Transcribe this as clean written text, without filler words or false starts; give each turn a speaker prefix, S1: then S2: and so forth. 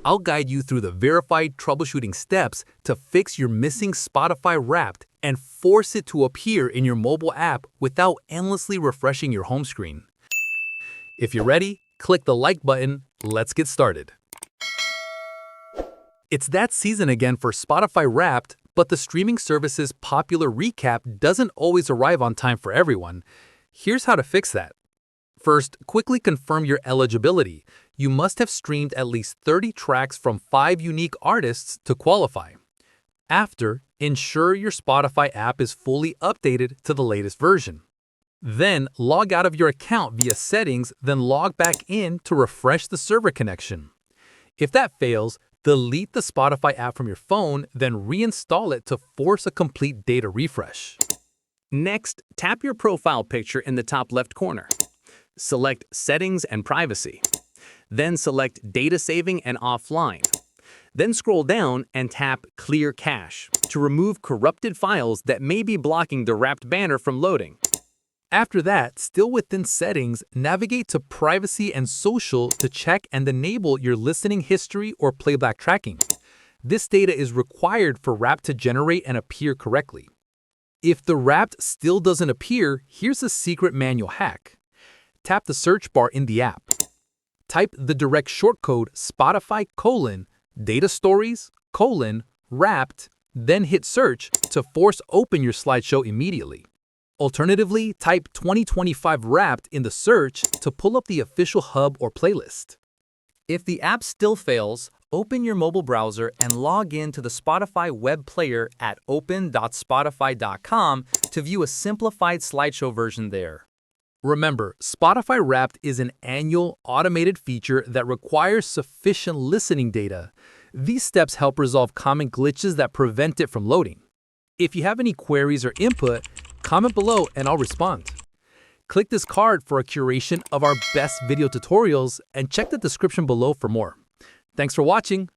S1: I'll guide you through the verified troubleshooting steps to fix your missing Spotify Wrapped and force it to appear in your mobile app without endlessly refreshing your home screen. If you're ready, click the like button. Let's get started. It's that season again for Spotify Wrapped, but the streaming service's popular recap doesn't always arrive on time for everyone. Here's how to fix that. First, quickly confirm your eligibility. You must have streamed at least 30 tracks from 5 unique artists to qualify. After, ensure your Spotify app is fully updated to the latest version. Then, log out of your account via settings, then log back in to refresh the server connection. If that fails, delete the Spotify app from your phone, then reinstall it to force a complete data refresh.
S2: Next, tap your profile picture in the top left corner. Select Settings and Privacy. Then select Data Saving and Offline. Then scroll down and tap Clear Cache to remove corrupted files that may be blocking the Wrapped banner from loading.
S1: After that, still within Settings, navigate to Privacy and Social to check and enable your listening history or playback tracking. This data is required for Wrapped to generate and appear correctly. If the Wrapped still doesn't appear, here's a secret manual hack. Tap the search bar in the app. Type the direct shortcode Spotify: data stories: Wrapped, then hit search to force open your slideshow immediately. Alternatively, type 2025 Wrapped in the search to pull up the official hub or playlist.
S2: If the app still fails, open your mobile browser and log in to the Spotify web player at open.spotify.com to view a simplified slideshow version there.
S1: Remember, Spotify Wrapped is an annual automated feature that requires sufficient listening data. These steps help resolve common glitches that prevent it from loading. If you have any queries or input, comment below and I'll respond. Click this card for a curation of our best video tutorials and check the description below for more. Thanks for watching.